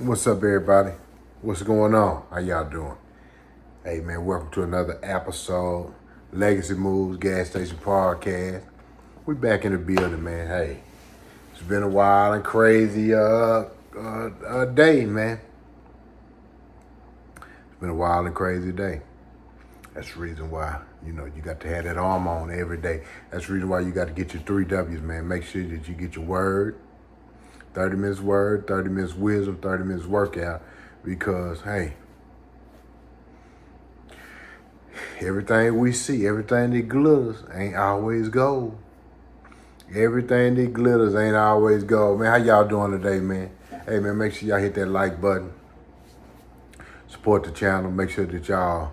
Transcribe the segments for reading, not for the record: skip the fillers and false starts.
What's up, everybody? What's going on? How y'all doing? Hey, man, welcome to another episode, Legacy Moves Gas Station Podcast. We back in the building, man. Hey, it's been a wild and crazy day, man. It's been a wild and crazy day. That's the reason why, you got to have that arm on every day. That's the reason why you got to get your 3 W's, man. Make sure that you get your word, 30 minutes word, 30 minutes wisdom, 30 minutes workout. Because, hey, everything we see, everything that glitters ain't always gold. Everything that glitters ain't always gold. Man, how y'all doing today, man? Hey, man, make sure y'all hit that like button. Support the channel. Make sure that y'all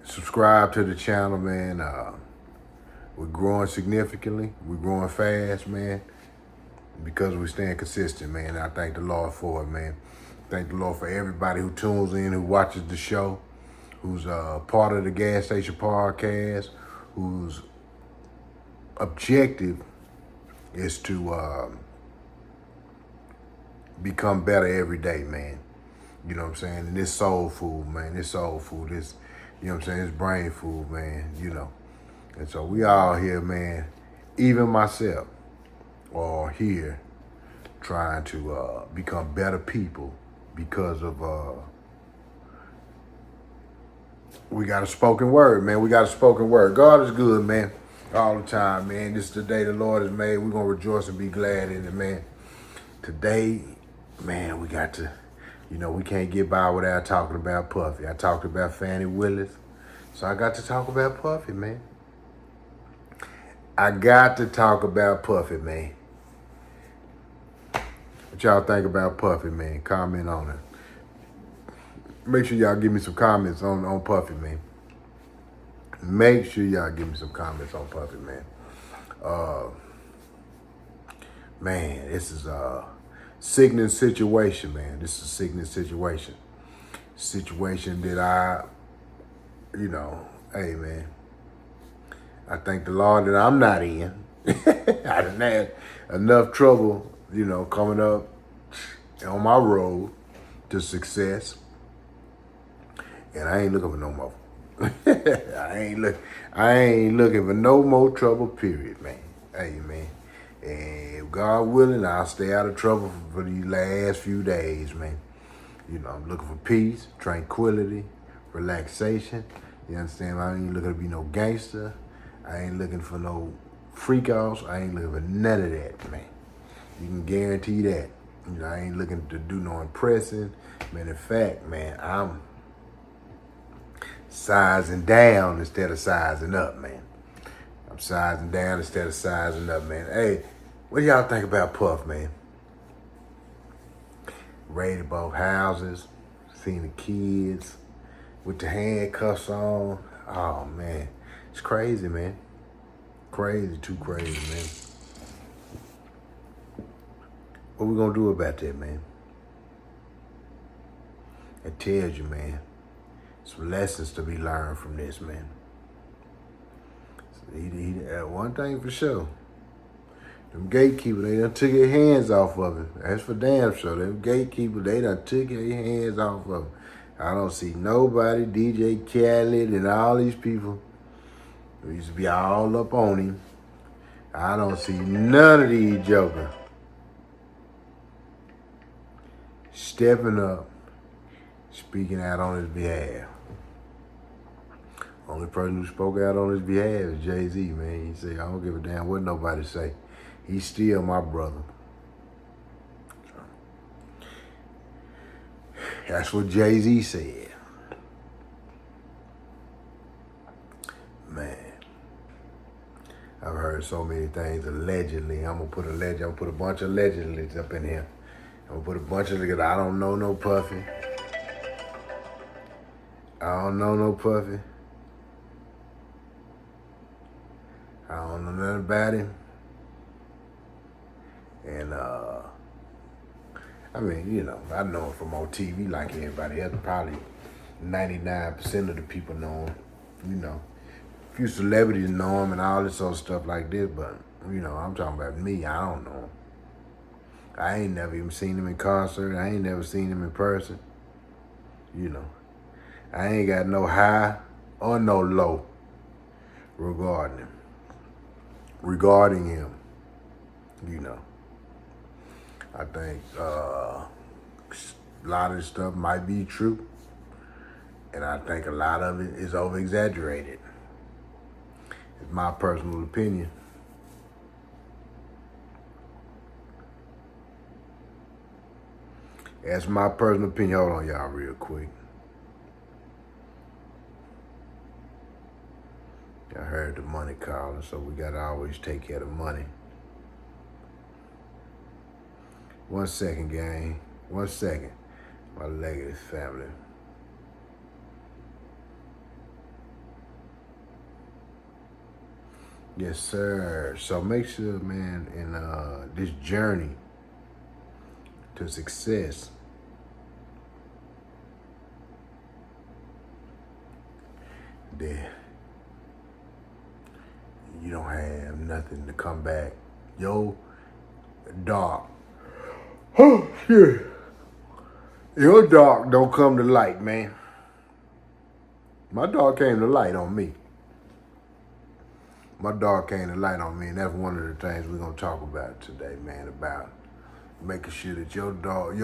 subscribe to the channel, man. We're growing significantly. We're growing fast, man, because we're staying consistent, man. And I thank the Lord for it, man. Thank the Lord for everybody who tunes in, who watches the show, who's part of the Gas Station Podcast, whose objective is to become better every day, man. You know what I'm saying? And this soul food, man. This soul food, this, you know what I'm saying? This brain food, man, And so we all here, man, even myself, are here trying to become better people because of, we got a spoken word, man. We got a spoken word. God is good, man, all the time, man. This is the day the Lord has made. We're going to rejoice and be glad in it, man. Today, man, we got to, we can't get by without talking about Puffy. I talked about Fannie Willis, so I got to talk about Puffy, man. I got to talk about Puffy, man. What y'all think about Puffy, man? Comment on it. Make sure y'all give me some comments on Puffy, man. Make sure y'all give me some comments on Puffy, man. Man, this is a sickening situation, man. This is a sickening situation. Situation that hey, man. I thank the Lord that I'm not in. I done had enough trouble, coming up on my road to success. And I ain't looking for no more. I ain't looking for no more trouble, period, man. Hey, man. And God willing, I'll stay out of trouble for these last few days, man. I'm looking for peace, tranquility, relaxation. You understand? I ain't looking to be no gangster. I ain't looking for no freak-offs. I ain't looking for none of that, man. You can guarantee that. I ain't looking to do no impressing. Man, in fact, man, I'm sizing down instead of sizing up, man. I'm sizing down instead of sizing up, man. Hey, what do y'all think about Puff, man? Raided both houses, seen the kids with the handcuffs on. Oh, man. It's crazy, man. Crazy, too crazy, man. What we gonna do about that, man? It tells you, man, some lessons to be learned from this, man. One thing for sure. Them gatekeepers, they done took their hands off of it. That's for damn sure. Them gatekeepers, they done took their hands off of it. I don't see nobody, DJ Khaled and all these people who used to be all up on him. I don't see none of these jokers stepping up, speaking out on his behalf. Only person who spoke out on his behalf is Jay-Z, man. He said, I don't give a damn what nobody say. He's still my brother. That's what Jay-Z said. Man, I've heard so many things allegedly. I'm gonna put a bunch of allegedly up in here. I'm gonna put a bunch of, I don't know no Puffy. I don't know no Puffy. I don't know nothing about him. And, I know him from on TV like everybody else. Probably 99% of the people know him, A few celebrities know him and all this sort of stuff like this, but, I'm talking about me. I don't know him. I ain't never even seen him in concert. I ain't never seen him in person. You know, I ain't got no high or no low regarding him. You know, I think a lot of this stuff might be true, and I think a lot of it is over-exaggerated. It's my personal opinion. That's my personal opinion. Hold on, y'all, real quick. I heard the money calling, so we gotta always take care of the money. 1 second, gang. 1 second. My leg of this family. Yes, sir. So make sure, man, in this journey to success, that you don't have nothing to come back. Yo, dog. Oh, shit. Your dog don't come to light, man. My dog came to light on me. My dog came to light on me, and that's one of the things we're going to talk about today, man, about making sure that your dog,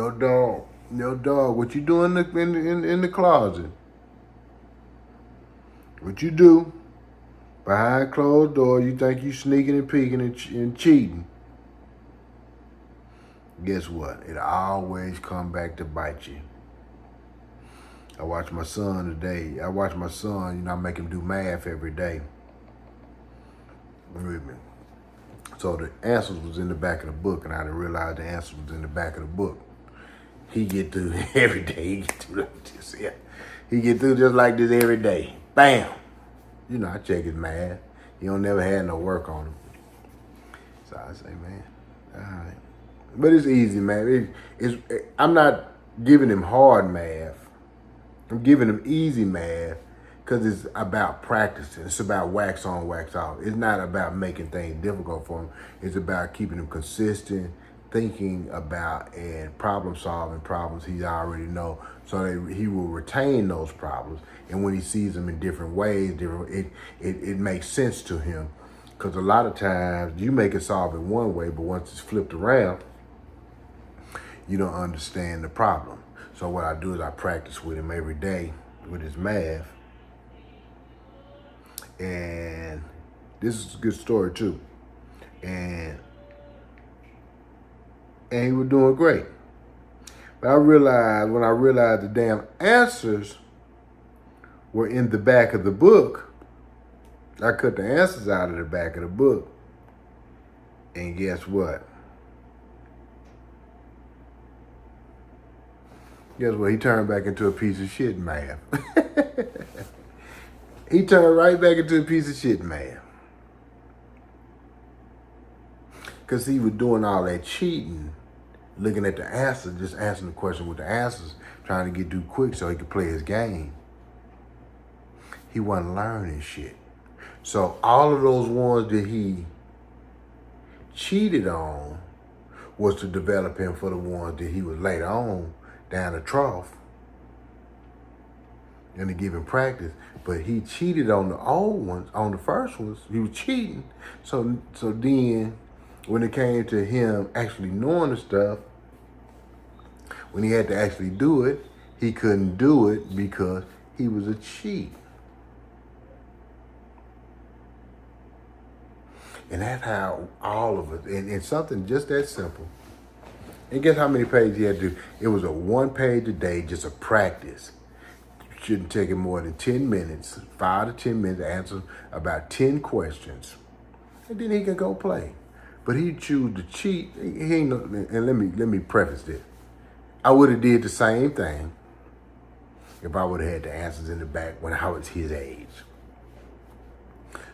what you do in the closet, what you do behind closed door, you think you sneaking and peeking and cheating. Guess what? It always come back to bite you. I watched my son today. I make him do math every day. So the answers was in the back of the book, and I didn't realize the answers was in the back of the book. He get through every day. He get through this. Yeah. He get through just like this every day. Bam. You know, I check his math. He don't never had no work on him. So I say, man, all right. But it's easy, man. I'm not giving him hard math. I'm giving him easy math because it's about practicing. It's about wax on, wax off. It's not about making things difficult for him. It's about keeping him consistent, thinking about and problem solving problems he already know, so that he will retain those problems. And when he sees them in different ways, it makes sense to him. Because a lot of times you make it solve it one way, but once it's flipped around, you don't understand the problem. So what I do is I practice with him every day with his math. And this is a good story too. And he was doing great. But when I realized the damn answers were in the back of the book, I cut the answers out of the back of the book. And guess what? He turned back into a piece of shit math. He turned right back into a piece of shit math. Because he was doing all that cheating, looking at the answer, just answering the question with the answers, trying to get through quick so he could play his game. He wasn't learning shit. So all of those ones that he cheated on was to develop him for the ones that he was later on down the trough and to give him practice. But he cheated on the old ones, on the first ones. He was cheating. So then when it came to him actually knowing the stuff, when he had to actually do it, he couldn't do it because he was a cheat. And that's how all of us, and something just that simple. And guess how many pages he had to do? It was a 1 page a day, just a practice. Shouldn't take him more than 10 minutes, 5 to 10 minutes to answer about 10 questions. And then he can go play. But he choose to cheat. He ain't no, and let me preface this. I would have did the same thing if I would have had the answers in the back when I was his age.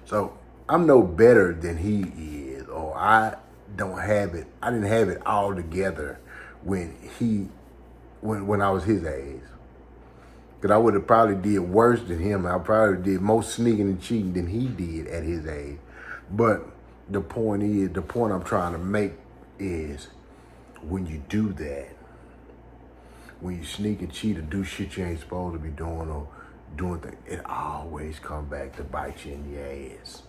So I'm no better than he is, or I didn't have it all together when I was his age. Because I would have probably did worse than him. I probably did more sneaking and cheating than he did at his age. But the point I'm trying to make is, when you do that, when you sneak and cheat or do shit you ain't supposed to be doing or doing things, it always comes back to bite you in your ass.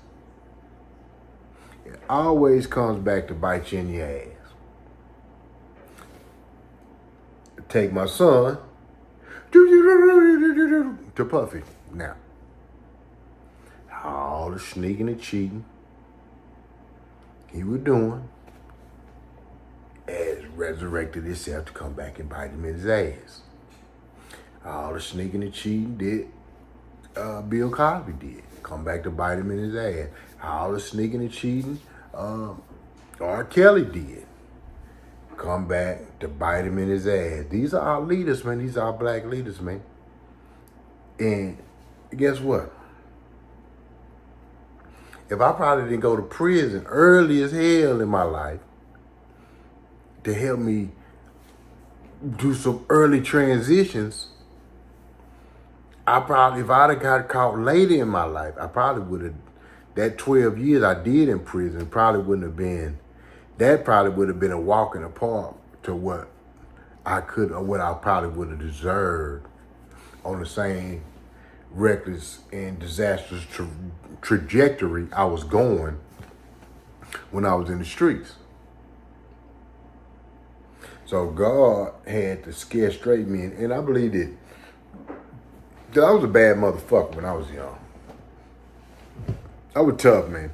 It always comes back to bite you in your ass. Take my son to Puffy. Now, all the sneaking and cheating he was doing has resurrected itself to come back and bite him in his ass. All the sneaking and cheating did Bill Cosby did. Come back to bite him in his ass. All the sneaking and cheating R. Kelly did. Come back to bite him in his ass. These are our leaders, man. These are our black leaders, man. And guess what? If I probably didn't go to prison early as hell in my life to help me do some early transitions, if I'd have got caught later in my life, I probably would have, that 12 years I did in prison probably wouldn't have been, that probably would have been a walk in the park to what I could, or what I probably would have deserved on the same reckless and disastrous trajectory I was going when I was in the streets. So God had to scare straight me, and I believe that I was a bad motherfucker when I was young. I was tough, man.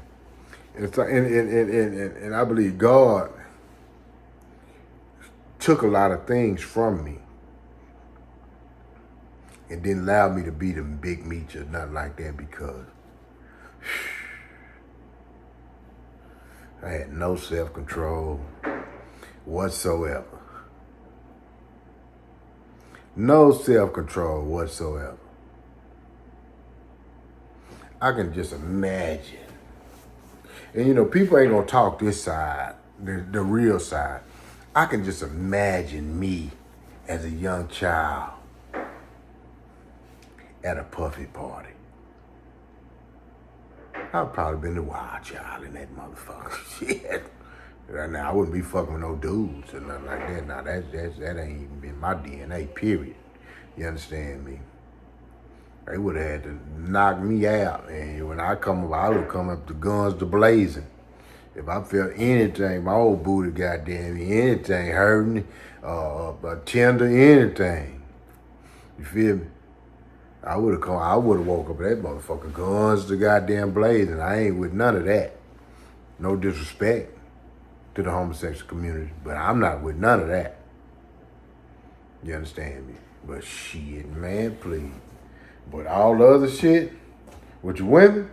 And I believe God took a lot of things from me and didn't allow me to be them big meats or nothing like that, because I had no self-control whatsoever. No self-control whatsoever. I can just imagine. And you know, people ain't gonna talk this side, the real side. I can just imagine me as a young child at a Puffy party. I've probably been the wild child in that motherfucker. Shit. Right now, I wouldn't be fucking with no dudes or nothing like that. Now, that ain't even been my DNA, period. You understand me? They would have had to knock me out. And when I come up, I would come up to guns to blazing. If I felt anything, my old booty goddamn me, anything hurting, a tender, anything. You feel me? I would have woke up at that motherfucker, guns to goddamn blazing. I ain't with none of that. No disrespect to the homosexual community, but I'm not with none of that. You understand me? But shit, man, please. But all the other shit with your women,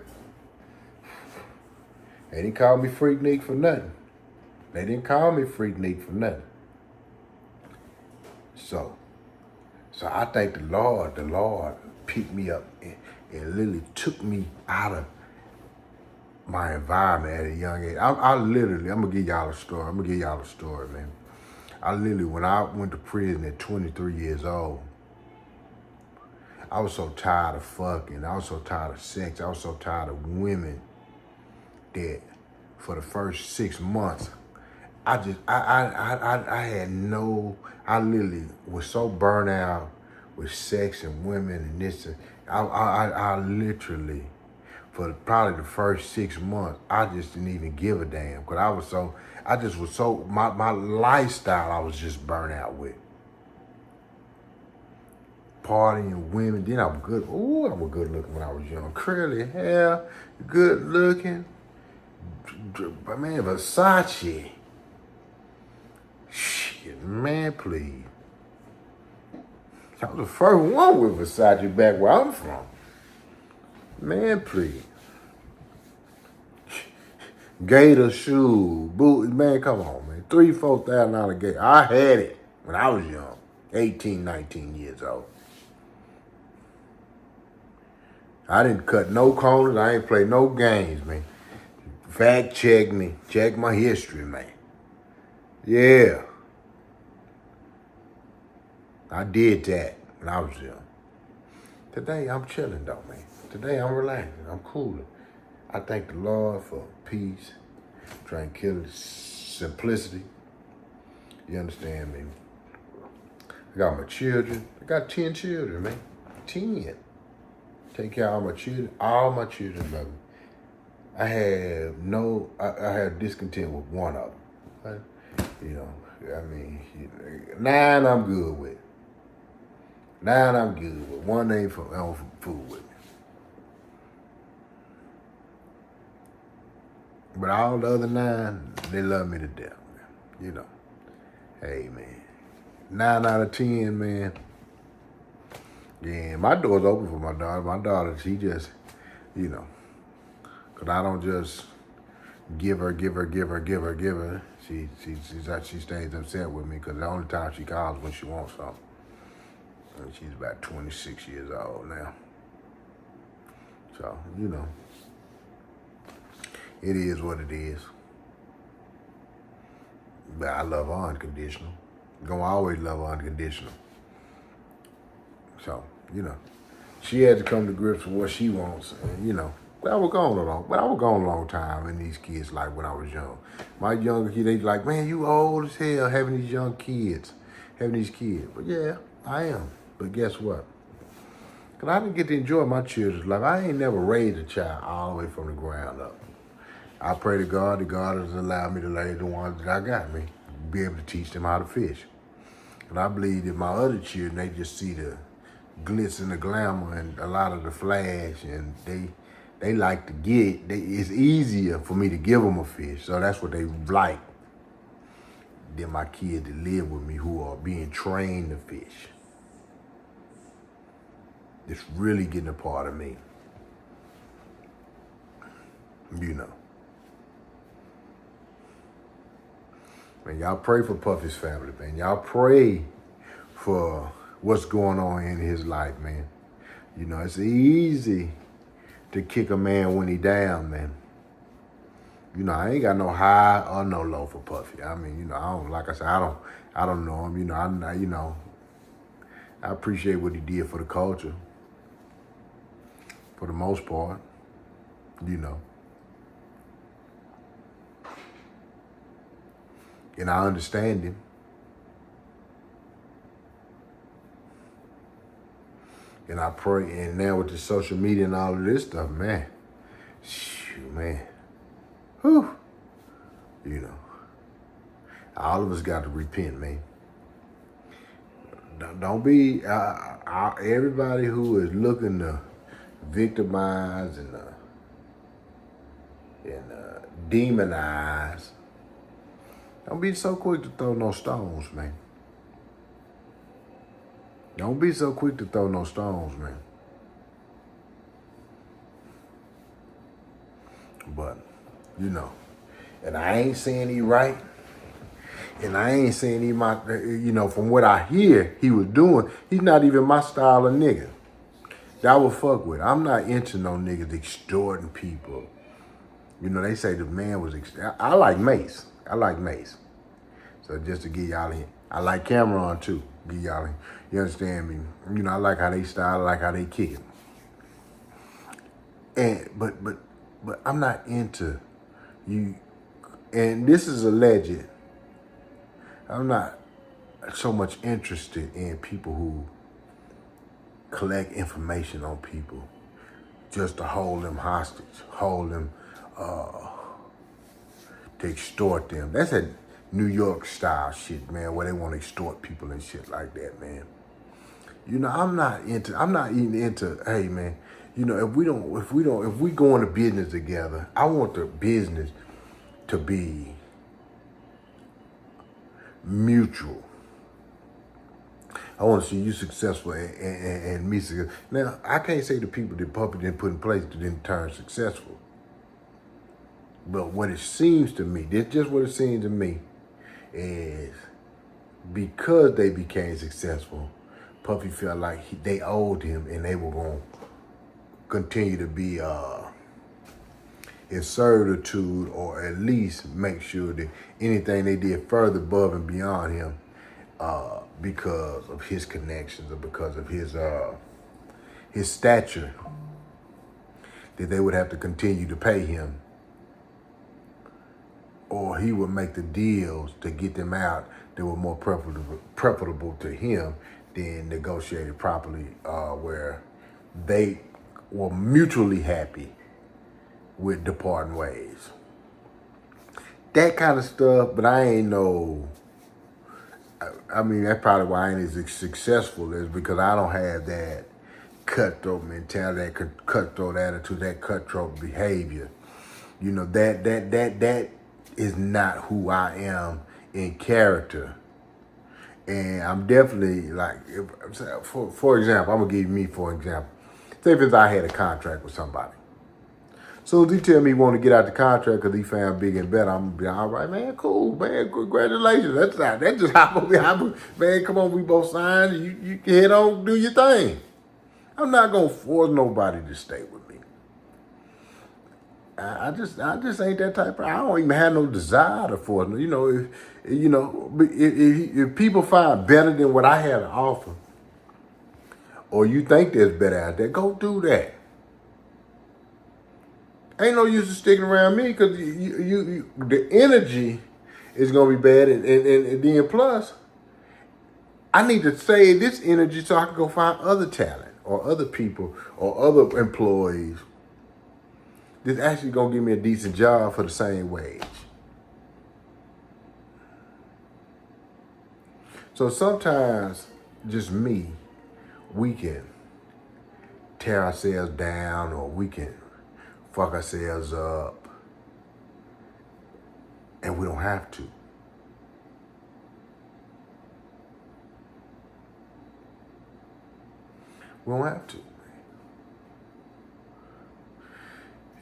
they didn't call me freak Nick for nothing. They didn't call me freak Nick for nothing. So I thank the Lord picked me up and literally took me out of my environment at a young age. I'm gonna give y'all a story. Man. When I went to prison at 23 years old, I was so tired of fucking. I was so tired of sex. I was so tired of women that for the first 6 months, I literally was so burnt out with sex and women and this. I literally, for probably the first 6 months, I just didn't even give a damn. Because my lifestyle I was just burnt out with. Partying, women, then I was good. Ooh, I was good looking when I was young. Curly hair, good looking. Man, Versace. Shit, man, please. I was the first one with Versace back where I'm from. Man, please. Gator shoes, boot, man, come on, man. $3,000-$4,000 gator. I had it when I was young, 18, 19 years old. I didn't cut no corners. I ain't play no games, man. Fact check me. Check my history, man. Yeah. I did that when I was young. Today, I'm chilling, though, man. Today, I'm relaxing. I'm cooling. I thank the Lord for peace, tranquility, simplicity. You understand me? I got my children. I got 10 children, man. 10. Take care of all my children. All my children love me. I have discontent with one of them. Right? You know, I mean, 9 I'm good with. 9 I'm good with. One ain't fool with me. But all the other 9, they love me to death, man. You know. Hey, man. 9 out of 10, man. Yeah, my door's open for my daughter. My daughter, she just, you know, because I don't just give her. She stays upset with me because the only time she calls when she wants something. And she's about 26 years old now. So, you know, it is what it is. But I love her unconditional. Gonna always love her unconditional. So, you know, she had to come to grips with what she wants. And, you know, but I was gone a long time in these kids' life when I was young. My younger kids, they like, man, you old as hell having these young kids, having these kids. But yeah, I am. But guess what? Because I didn't get to enjoy my children's life. I ain't never raised a child all the way from the ground up. I pray to God that God has allowed me to raise the ones that I got me, be able to teach them how to fish. And I believe that my other children, they just see the glitz and the glamour and a lot of the flash, and they like to get, it's easier for me to give them a fish. So that's what they like. Then my kids that live with me who are being trained to fish. It's really getting a part of me. You know. Man, y'all pray for Puffy's family, man. Y'all pray for what's going on in his life, man. You know, it's easy to kick a man when he down, man. You know, I ain't got no high or no low for Puffy. I mean, you know, I don't know him. You know, I appreciate what he did for the culture. For the most part, you know. And I understand him. And I pray, and now with the social media and all of this stuff, man, shoot, man, whew, you know, all of us got to repent, man. Don't be, everybody who is looking to victimize and demonize, don't be so quick to throw no stones, man. Don't be so quick to throw no stones, man. But, you know, and I ain't saying he right. And I ain't saying he might, you know, from what I hear he was doing, he's not even my style of nigga. That I would fuck with. I'm not into no niggas extorting people. You know, they say the man was, I like Mace. I like Mace. So just to give y'all in. I like Cameron too. Give y'all in. You understand me? You know, I like how they style, I like how they kick it. And but I'm not into you, and this is alleged. I'm not so much interested in people who collect information on people just to hold them hostage, hold them, to extort them. That's a New York style shit, man, where they want to extort people and shit like that, man. You know, I'm not even into, hey man, you know, if we go into business together, I want the business to be mutual. I want to see you successful and me successful. Now, I can't say the people that Puppy didn't put in place didn't turn successful. But what it seems to me, that's just what it seems to me, is because they became successful, Puffy felt like they owed him and they were going to continue to be in servitude, or at least make sure that anything they did further above and beyond him, because of his connections or because of his stature, that they would have to continue to pay him, or he would make the deals to get them out that were more preferable to him than negotiated properly, where they were mutually happy with departing ways. That kind of stuff, but I ain't no, I mean, that's probably why I ain't as successful, is because I don't have that cutthroat mentality, that cutthroat attitude, that cutthroat behavior. You know, that is not who I am in character. And I'm definitely like, for example, I'm gonna give you me for example. Say if I had a contract with somebody. So if he tell me he want to get out the contract because he found big and better, I'm gonna be all right, man, cool, man, congratulations. That's just how I'm gonna be. Man, come on, we both signed. You can head on, do your thing. I'm not gonna force nobody to stay with me. I just ain't that type of. I don't even have no desire to force. You know, if people find better than what I had to offer, or you think there's better out there, go do that. Ain't no use of sticking around me because the energy is gonna be bad, and then plus, I need to save this energy so I can go find other talent or other people or other employees that's actually gonna give me a decent job for the same wage. So sometimes, just me, we can tear ourselves down, or we can fuck ourselves up, and we don't have to. We don't have to.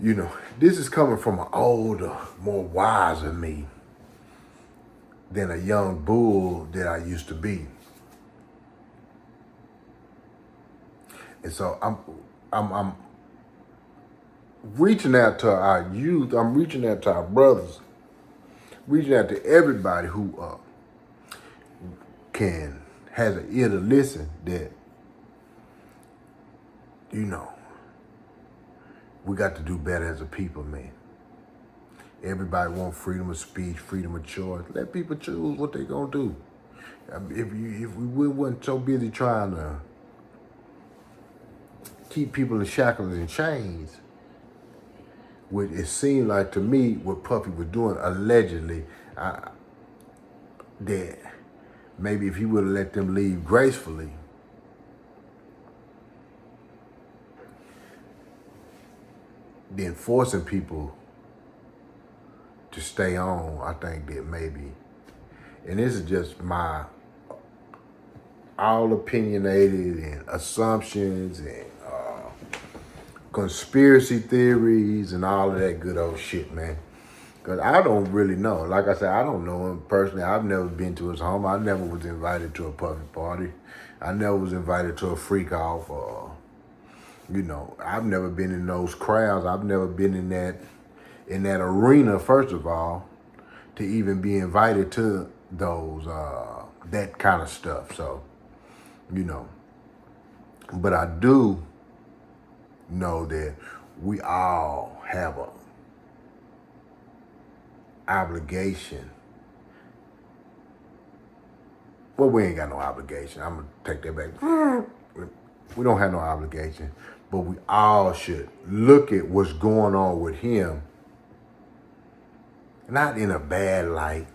You know, this is coming from an older, more wiser me than a young bull that I used to be. And so I'm reaching out to our youth. I'm reaching out to our brothers. Reaching out to everybody who has an ear to listen. That, you know, we got to do better as a people, man. Everybody wants freedom of speech, freedom of choice. Let people choose what they gonna do. If we weren't so busy trying to keep people in shackles and chains, which it seemed like to me what Puffy was doing allegedly, that maybe if he would have let them leave gracefully, then forcing people to stay on, I think that maybe, and this is just my all opinionated and assumptions and conspiracy theories and all of that good old shit, man. Because I don't really know. Like I said, I don't know him personally. I've never been to his home. I never was invited to a Puffy party. I never was invited to a freak off. You know, I've never been in those crowds. I've never been in that arena, first of all, to even be invited to those, that kind of stuff. So, you know, but I do know that we all have a obligation. Well, we ain't got no obligation. I'm gonna take that back. We don't have no obligation, but we all should look at what's going on with him, not in a bad light,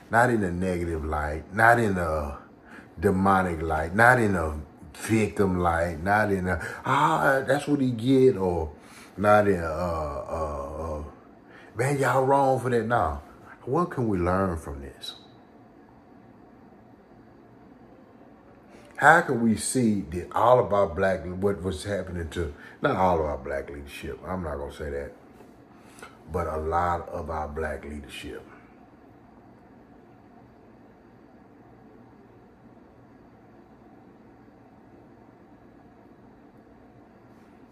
not in a negative light, not in a demonic light, not in a victim light, not in a, that's what he get, or not in man, y'all wrong for that. Now, what can we learn from this? How can we see that all of our what was happening to, not all of our black leadership, I'm not gonna say that, but a lot of our black leadership.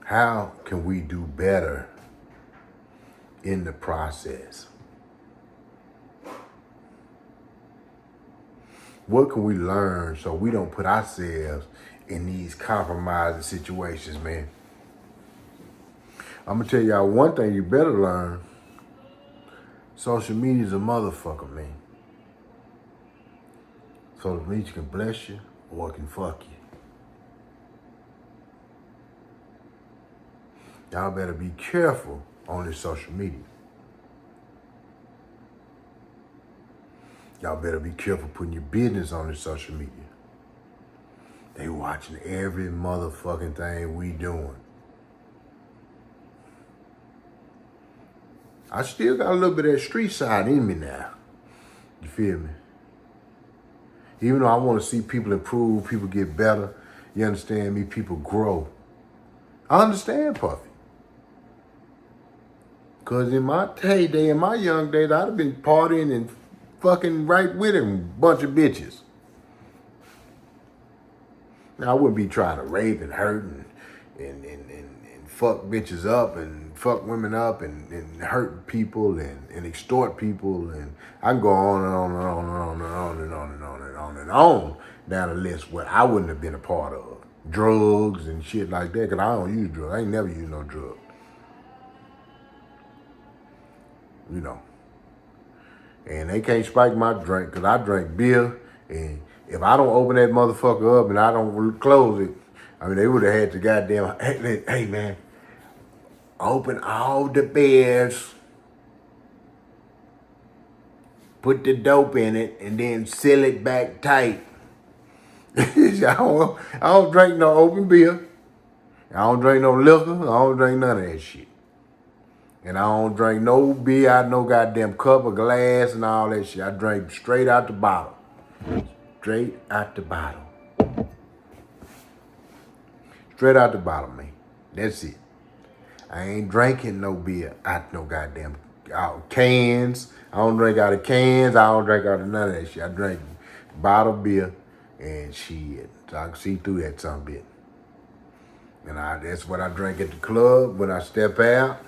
How can we do better in the process? What can we learn so we don't put ourselves in these compromising situations, man? I'm gonna tell y'all one thing you better learn. Social media is a motherfucker, man. Social media can bless you or it can fuck you. Y'all better be careful on this social media. Y'all better be careful putting your business on this social media. They watching every motherfucking thing we doing. I still got a little bit of that street side in me now. You feel me? Even though I want to see people improve, people get better, you understand me, people grow. I understand Puffy. Because in my heyday, in my young days, I'd have been partying and fucking right with him, bunch of bitches. Now, I wouldn't be trying to rape and hurt and fuck bitches up and fuck women up and hurt people and extort people. And I can go on and on and on and on and on and on and on and on and on down the list what I wouldn't have been a part of. Drugs and shit like that, because I don't use drugs. I ain't never used no drugs. You know. And they can't spike my drink, because I drink beer, and if I don't open that motherfucker up and I don't close it, I mean, they would have had to goddamn, hey man, open all the beers, put the dope in it, and then seal it back tight. I don't drink no open beer. I don't drink no liquor. I don't drink none of that shit. And I don't drink no beer out no goddamn cup or glass and all that shit. I drink straight out the bottle. Straight out the bottle. Straight out the bottle, man. That's it. I ain't drinking no beer out no goddamn out cans. I don't drink out of cans. I don't drink out of none of that shit. I drink bottled beer and shit. So I can see through that some bit. And that's what I drink at the club when I step out.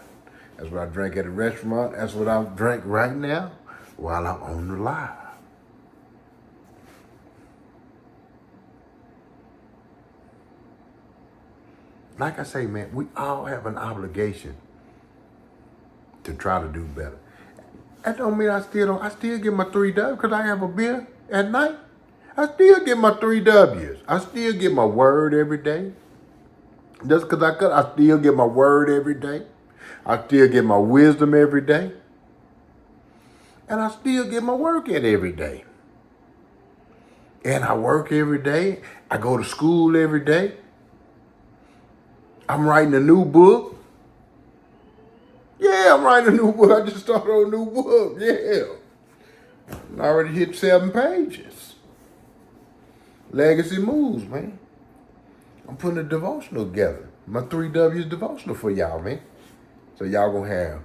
That's what I drink at a restaurant. That's what I drink right now while I'm on the live. Like I say, man, we all have an obligation to try to do better. That don't mean I still get my 3 W's because I have a beer at night. I still get my 3 W's. I still get my word every day. Just because I still get my word every day. I still get my wisdom every day. And I still get my work in every day. And I work every day. I go to school every day. I'm writing a new book. Yeah, I'm writing a new book. I just started on a new book. Yeah. I already hit 7 pages. Legacy moves, man. I'm putting a devotional together. My 3 W's devotional for y'all, man. So y'all gonna have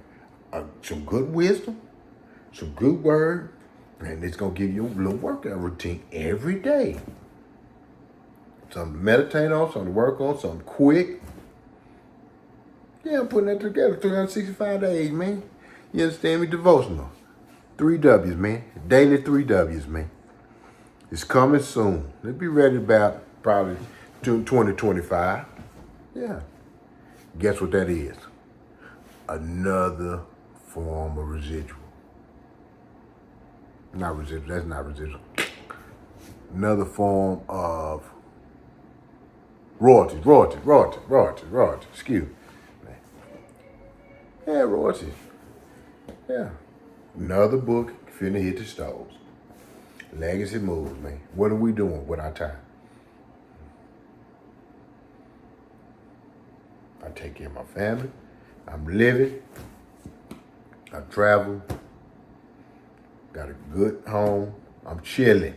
some good wisdom, some good word, and it's gonna give you a little workout routine every day. Something to meditate on, something to work on, something quick. Yeah, I'm putting that together 365 days, man. You understand me? Devotional. 3 W's, man. Daily 3 W's, man. It's coming soon. Let's be ready about probably 2025. Yeah. Guess what that is? Another form of residual. Not residual, that's not residual. Another form of royalties, excuse me. Yeah, royalties. Yeah. Another book finna hit the stores. Legacy moves, man. What are we doing with our time? I take care of my family. I'm living. I travel. Got a good home. I'm chilling.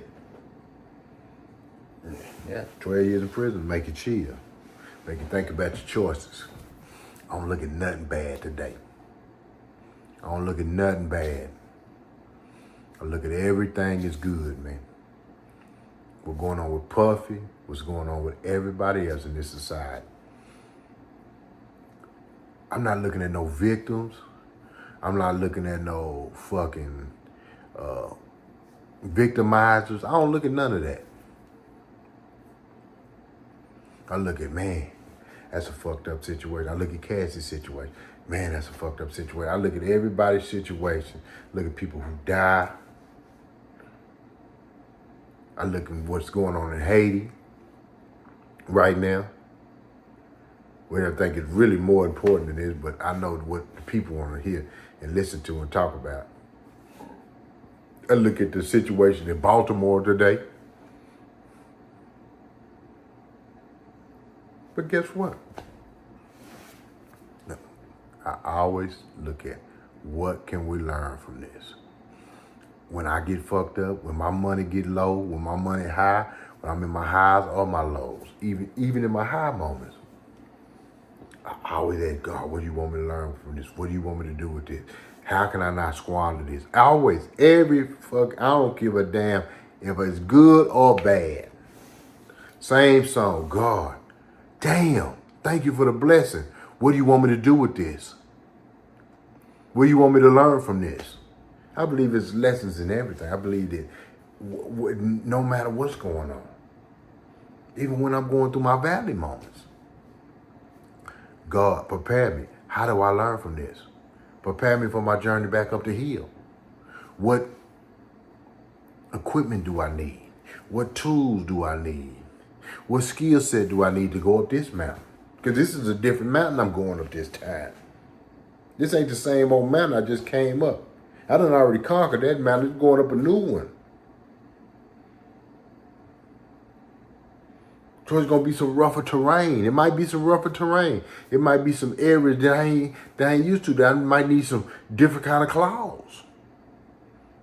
Yeah, 12 years in prison make you chill. Make you think about your choices. I don't look at nothing bad today. I don't look at nothing bad. I look at everything as good, man. What's going on with Puffy? What's going on with everybody else in this society? I'm not looking at no victims. I'm not looking at no fucking victimizers. I don't look at none of that. I look at, man, that's a fucked up situation. I look at Cassie's situation. Man, that's a fucked up situation. I look at everybody's situation. Look at people who die. I look at what's going on in Haiti right now. Which I think is really more important than this, but I know what the people want to hear and listen to and talk about. I look at the situation in Baltimore today. But guess what? I always look at what can we learn from this. When I get fucked up, when my money get low, when my money high, when I'm in my highs or my lows, even in my high moments, I always ask God, what do you want me to learn from this? What do you want me to do with this? How can I not squander this? I don't give a damn if it's good or bad. Same song, God, damn, thank you for the blessing. What do you want me to do with this? What do you want me to learn from this? I believe it's lessons in everything. I believe that no matter what's going on, even when I'm going through my valley moments, God, prepare me. How do I learn from this? Prepare me for my journey back up the hill. What equipment do I need? What tools do I need? What skill set do I need to go up this mountain? Because this is a different mountain I'm going up this time. This ain't the same old mountain I just came up. I done already conquered that mountain. It's going up a new one. So it's going to be some rougher terrain. It might be some rougher terrain. It might be some areas that I ain't used to. That I might need some different kind of claws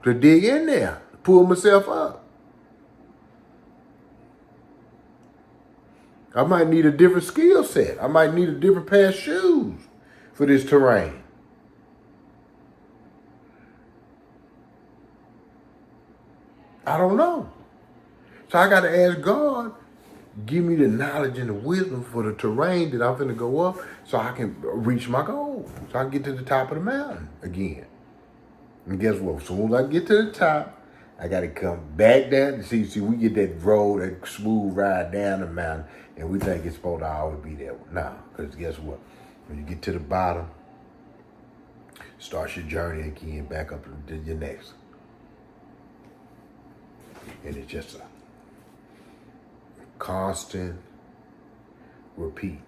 to dig in there, pull myself up. I might need a different skill set. I might need a different pair of shoes for this terrain. I don't know. So I got to ask God, give me the knowledge and the wisdom for the terrain that I'm finna go up so I can reach my goal. So I can get to the top of the mountain again. And guess what? As soon as I get to the top, I got to come back down. See, we get that road, that smooth ride down the mountain, and we think it's supposed to always be there. Nah, because guess what? When you get to the bottom, start your journey again, back up to your next. And it's just a constant repeat.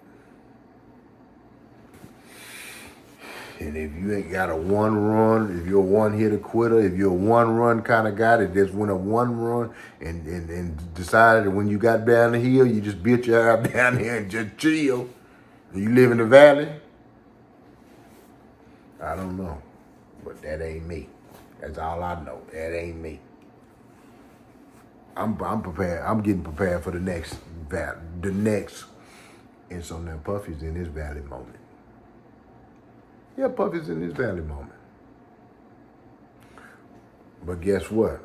And if you ain't got a one run, if you're a one hitter quitter, if you're a one run kind of guy that just went a one run and decided that when you got down the hill, you just built your ass down there and just chill, and you live in the valley, I don't know. But that ain't me. That's all I know. That ain't me. I'm prepared. I'm getting prepared for the next valley. The next, and so now Puffy's in his valley moment. Yeah, Puffy's in his valley moment. But guess what?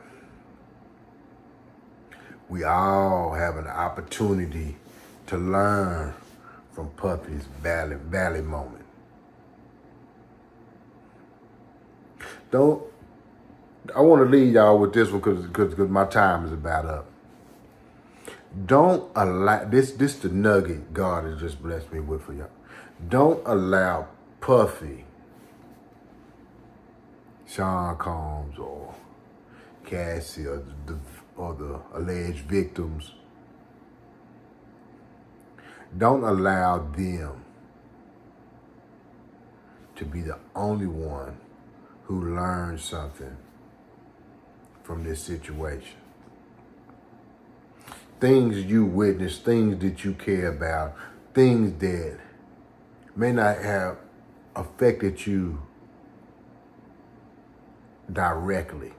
We all have an opportunity to learn from Puffy's valley moment. I want to leave y'all with this one because my time is about up. Don't allow, this the nugget God has just blessed me with for y'all. Don't allow Puffy, Sean Combs, or Cassie, or the alleged victims, don't allow them to be the only one who learns something from this situation. Things you witness, things that you care about, things that may not have affected you directly.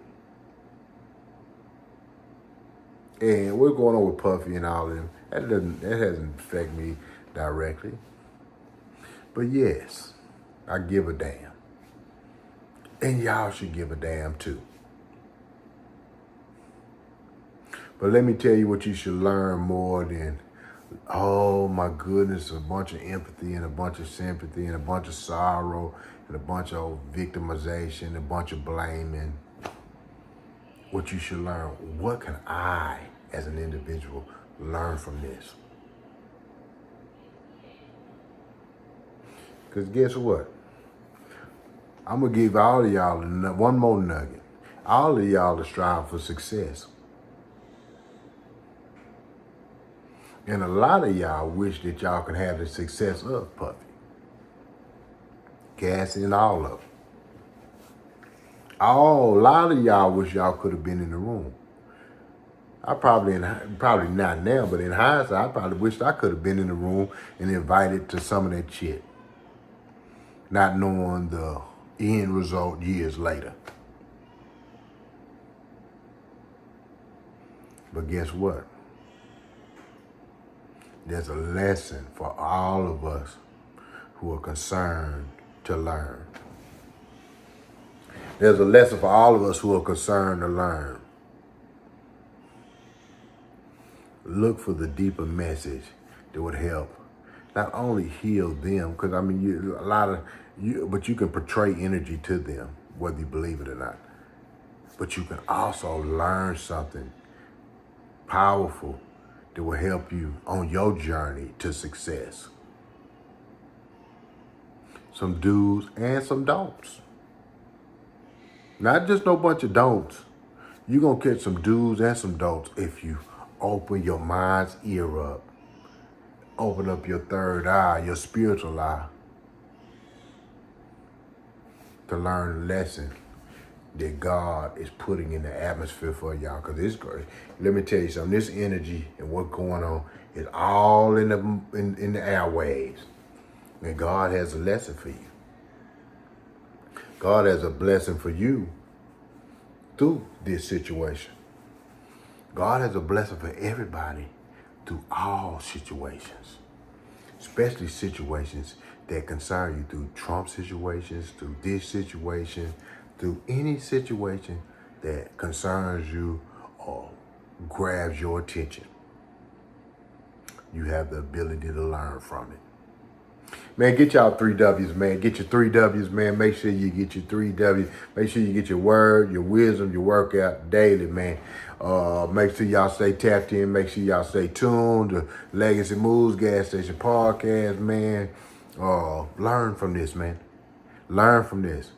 And what's going on with Puffy and all of them, that hasn't affected me directly. But yes, I give a damn. And y'all should give a damn too. But let me tell you what you should learn more than, oh my goodness, a bunch of empathy and a bunch of sympathy and a bunch of sorrow and a bunch of victimization, a bunch of blaming. What you should learn, what can I, as an individual, learn from this? Because guess what? I'm going to give all of y'all one more nugget. All of y'all are striving for success. And a lot of y'all wish that y'all could have the success of Puffy. Cassie and all of them. A lot of y'all wish y'all could have been in the room. I probably not now, but in hindsight, I probably wished I could have been in the room and invited to some of that shit. Not knowing the end result years later. But guess what? There's a lesson for all of us who are concerned to learn. There's a lesson for all of us who are concerned to learn. Look for the deeper message that would help not only heal them, because I mean, but you can portray energy to them, whether you believe it or not. But you can also learn something powerful that will help you on your journey to success. Some do's and some don'ts. Not just no bunch of don'ts. You're going to catch some do's and some don'ts if you open your mind's ear up. Open up your third eye, your spiritual eye, to learn a lesson that God is putting in the atmosphere for y'all. Because it's great. Let me tell you something. This energy and what's going on is all in the airwaves. And God has a lesson for you. God has a blessing for you through this situation. God has a blessing for everybody through all situations, especially situations that concern you, through Trump situations, through this situation, through any situation that concerns you or grabs your attention. You have the ability to learn from it. Man, get y'all 3 W's, man. Get your 3 W's, man. Make sure you get your 3 W's. Make sure you get your word, your wisdom, your workout daily, man. Make sure y'all stay tapped in. Make sure y'all stay tuned to Legacy Moves, Gas Station Podcast, man. Learn from this, man. Learn from this.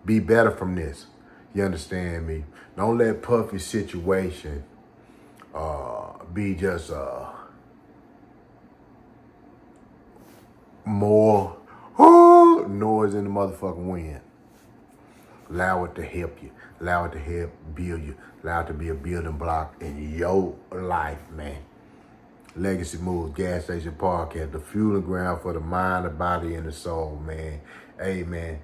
Be better from this. You understand me? Don't let Puffy's situation be just more noise in the motherfucking wind. Allow it to help you. Allow it to help build you. Allow it to be a building block in your life, man. Legacy Moves, Gas Station Podcast, the fueling ground for the mind, the body, and the soul, man. Hey, man,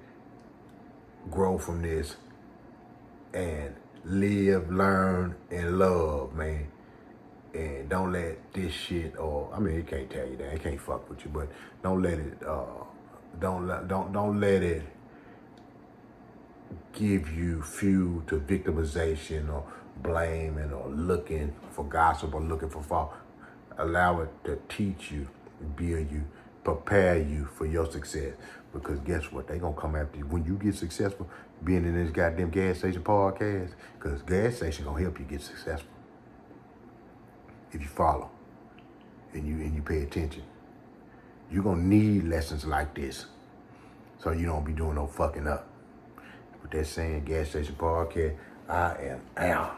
grow from this and live, learn, and love, man. And don't let this shit, it can't tell you that, it can't fuck with you, but don't let it, don't let it give you fuel to victimization or blaming or looking for gossip or looking for fault. Allow it to teach you, build you, prepare you for your success. Because guess what? They gonna come after you when you get successful being in this goddamn Gas Station Podcast. Because Gas Station gonna help you get successful. If you follow and you pay attention, you're gonna need lessons like this so you don't be doing no fucking up. With that saying, Gas Station Podcast, I am out.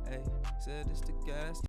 Hey, said it's the gas